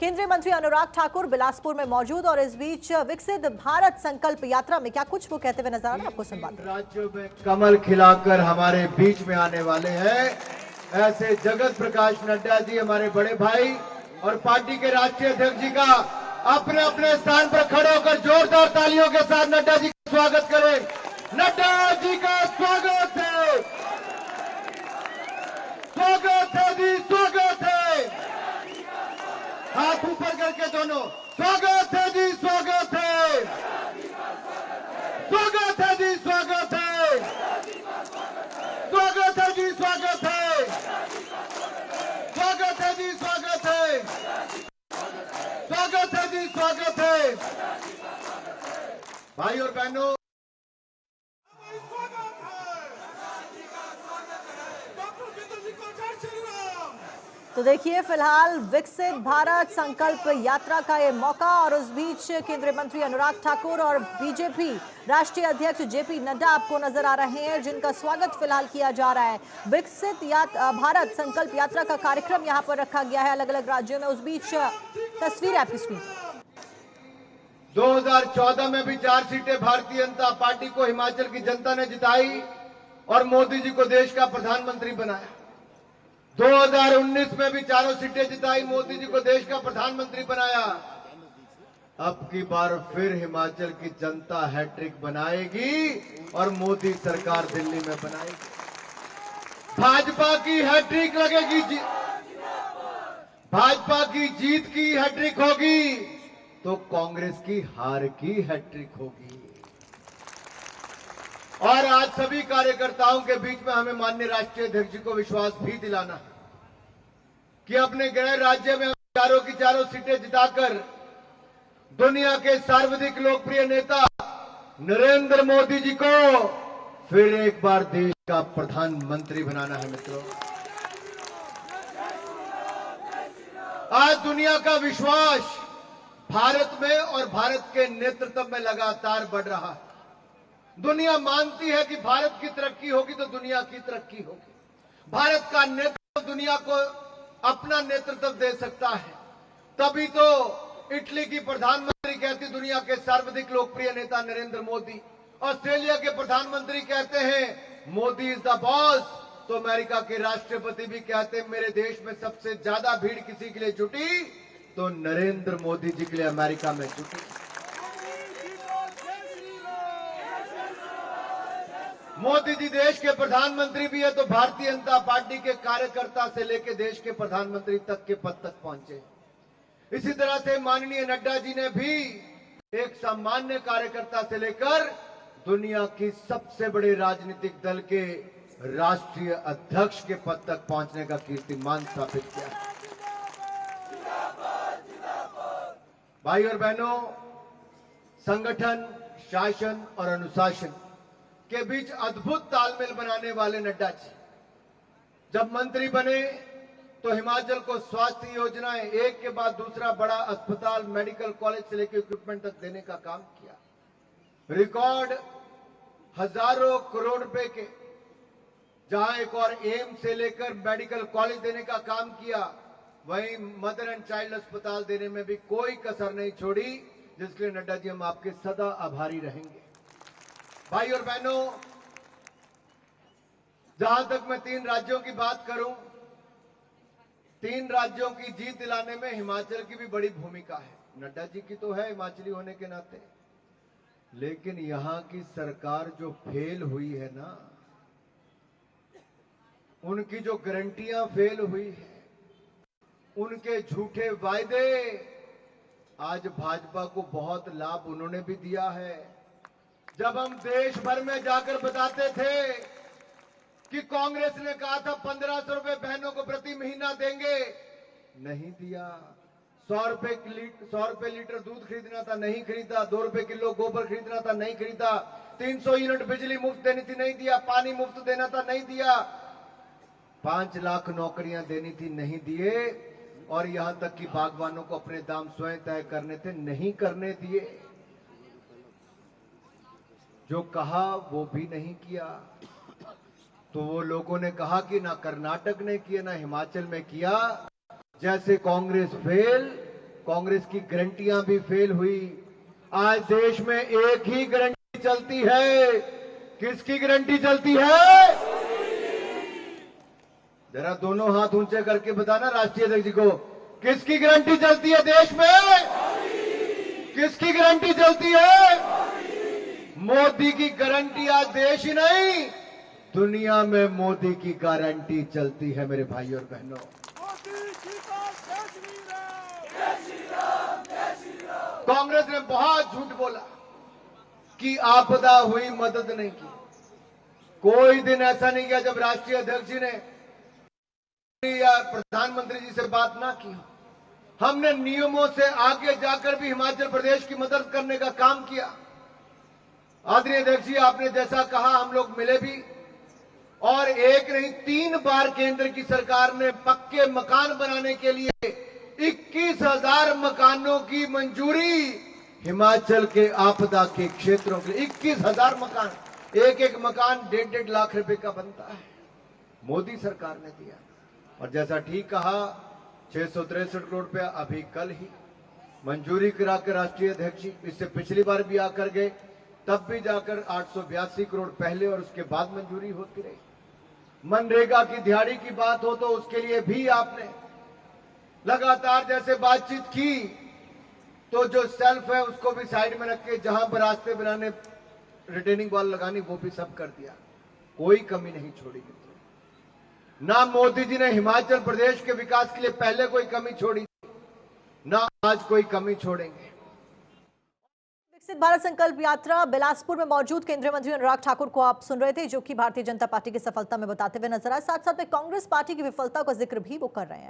केंद्रीय मंत्री अनुराग ठाकुर बिलासपुर में मौजूद और इस बीच विकसित भारत संकल्प यात्रा में क्या कुछ वो कहते हुए नजर आ रहे हैं, आपको सुनवाते हैं। राज्यों में कमल खिलाकर हमारे बीच में आने वाले हैं। ऐसे जगत प्रकाश नड्डा जी हमारे बड़े भाई और पार्टी के राष्ट्रीय अध्यक्ष जी का अपने अपने स्थान पर खड़े होकर जोरदार तालियों के साथ नड्डा जी का स्वागत करें। नड्डा जी का स्वागत है, स्वागत है जी, स्वागत है। हाथ ऊपर करके दोनों, स्वागत है जी, स्वागत है, स्वागत है जी, स्वागत है, स्वागत है जी, स्वागत है, स्वागत है जी, स्वागत है, स्वागत है जी, स्वागत है। भाई और बहनों, तो देखिए फिलहाल विकसित भारत संकल्प यात्रा का ये मौका और उस बीच केंद्रीय मंत्री अनुराग ठाकुर और बीजेपी राष्ट्रीय अध्यक्ष जेपी नड्डा आपको नजर आ रहे हैं, जिनका स्वागत फिलहाल किया जा रहा है। विकसित भारत संकल्प यात्रा का कार्यक्रम यहां पर रखा गया है अलग अलग राज्यों में। उस बीच तस्वीर आपकी स्क्रीन। 2014 में भी 4 सीटें भारतीय जनता पार्टी को हिमाचल की जनता ने जिताई और मोदी जी को देश का प्रधानमंत्री बनाया। 2019 में भी 4 सीटें जिताई, मोदी जी को देश का प्रधानमंत्री बनाया। अब की बार फिर हिमाचल की जनता हैट्रिक बनाएगी और मोदी सरकार दिल्ली में बनाएगी। भाजपा की हैट्रिक लगेगी, भाजपा की जीत की हैट्रिक होगी तो कांग्रेस की हार की हैट्रिक होगी। और आज सभी कार्यकर्ताओं के बीच में हमें माननीय राष्ट्रीय अध्यक्ष जी को विश्वास भी दिलाना है कि अपने गृह राज्य में चारों की चारों सीटें जिताकर दुनिया के सर्वाधिक लोकप्रिय नेता नरेंद्र मोदी जी को फिर एक बार देश का प्रधानमंत्री बनाना है। मित्रों, आज दुनिया का विश्वास भारत में और भारत के नेतृत्व में लगातार बढ़ रहा है। दुनिया मानती है कि भारत की तरक्की होगी तो दुनिया की तरक्की होगी। भारत का नेतृत्व दुनिया को अपना नेतृत्व दे सकता है। तभी तो इटली की प्रधानमंत्री कहती दुनिया के सर्वाधिक लोकप्रिय नेता नरेंद्र मोदी। ऑस्ट्रेलिया के प्रधानमंत्री कहते हैं मोदी इज द बॉस। तो अमेरिका के राष्ट्रपति भी कहते हैं मेरे देश में सबसे ज्यादा भीड़ किसी के लिए जुटी तो नरेंद्र मोदी जी के लिए अमेरिका में जुटी। मोदी जी देश के प्रधानमंत्री भी है तो भारतीय जनता पार्टी के कार्यकर्ता से लेकर देश के प्रधानमंत्री तक के पद तक पहुंचे। इसी तरह से माननीय नड्डा जी ने भी एक सामान्य कार्यकर्ता से लेकर दुनिया की सबसे बड़े राजनीतिक दल के राष्ट्रीय अध्यक्ष के पद तक पहुंचने का कीर्तिमान स्थापित किया। भाई और बहनों, संगठन, शासन और अनुशासन के बीच अद्भुत तालमेल बनाने वाले नड्डा जी जब मंत्री बने तो हिमाचल को स्वास्थ्य योजनाएं एक के बाद दूसरा बड़ा अस्पताल, मेडिकल कॉलेज से लेकर इक्विपमेंट तक देने का काम किया। रिकॉर्ड हजारों करोड़ रुपए के, जहां एक और एम्स से लेकर मेडिकल कॉलेज देने का काम किया, वहीं मदर एंड चाइल्ड अस्पताल देने में भी कोई कसर नहीं छोड़ी, जिसके लिए नड्डा जी हम आपके सदा आभारी रहेंगे। भाई और बहनों, जहां तक मैं 3 राज्यों की बात करूं, 3 राज्यों की जीत दिलाने में हिमाचल की भी बड़ी भूमिका है। नड्डा जी की तो है हिमाचली होने के नाते, लेकिन यहां की सरकार जो फेल हुई है ना, उनकी जो गारंटियां फेल हुई है, उनके झूठे वायदे, आज भाजपा को बहुत लाभ उन्होंने भी दिया है। जब हम देश भर में जाकर बताते थे कि कांग्रेस ने कहा था 1500 रुपए बहनों को प्रति महीना देंगे, नहीं दिया। 100 रुपए लीटर दूध खरीदना था, नहीं खरीदा। 2 रुपए किलो गोबर खरीदना था, नहीं खरीदा। 300 यूनिट बिजली मुफ्त देनी थी, नहीं दिया। पानी मुफ्त देना था, नहीं दिया। 5 लाख नौकरियां देनी थी, नहीं दिए। और यहां तक कि बागवानों को अपने दाम स्वयं तय करने थे, नहीं करने दिए। जो कहा वो भी नहीं किया। तो वो लोगों ने कहा कि ना कर्नाटक ने किया ना हिमाचल में किया। जैसे कांग्रेस फेल कांग्रेस की गारंटियां भी फेल हुई। आज देश में एक ही गारंटी चलती है। किसकी गारंटी चलती है? जरा दोनों हाथ ऊंचे करके बताना राष्ट्रीय अध्यक्ष जी को, किसकी गारंटी चलती है देश में? किसकी गारंटी चलती है? मोदी की गारंटी आज देश ही नहीं, दुनिया में मोदी की गारंटी चलती है मेरे भाई और बहनों। कांग्रेस ने बहुत झूठ बोला कि आपदा हुई, मदद नहीं की। कोई दिन ऐसा नहीं किया जब राष्ट्रीय अध्यक्ष जी ने या प्रधानमंत्री जी से बात ना की। हमने नियमों से आगे जाकर भी हिमाचल प्रदेश की मदद करने का काम किया। आदरणीय अध्यक्ष जी, आपने जैसा कहा हम लोग मिले भी, और एक नहीं 3 बार केंद्र की सरकार ने पक्के मकान बनाने के लिए 21,000 मकानों की मंजूरी हिमाचल के आपदा के क्षेत्रों के लिए। 21,000 मकान, एक मकान 1.5 लाख रुपए का बनता है, मोदी सरकार ने दिया। और जैसा ठीक कहा, 663 करोड़ रुपया अभी कल ही मंजूरी करा के राष्ट्रीय अध्यक्ष जी, इससे पिछली बार भी आकर गए, तब भी जाकर 882 करोड़ पहले और उसके बाद मंजूरी होती रही। मनरेगा की दिहाड़ी की बात हो तो उसके लिए भी आपने लगातार जैसे बातचीत की, तो जो सेल्फ है उसको भी साइड में रख के जहां पर रास्ते बनाने, रिटेनिंग वॉल लगानी, वो भी सब कर दिया। कोई कमी नहीं छोड़ी मित्रों। ना मोदी जी ने हिमाचल प्रदेश के विकास के लिए पहले कोई कमी छोड़ी, ना आज कोई कमी छोड़ेंगे। विकसित भारत संकल्प यात्रा बिलासपुर में मौजूद केंद्रीय मंत्री अनुराग ठाकुर को आप सुन रहे थे, जो कि भारतीय जनता पार्टी की सफलता में बताते हुए नजर आए। साथ साथ में कांग्रेस पार्टी की विफलता का जिक्र भी वो कर रहे हैं।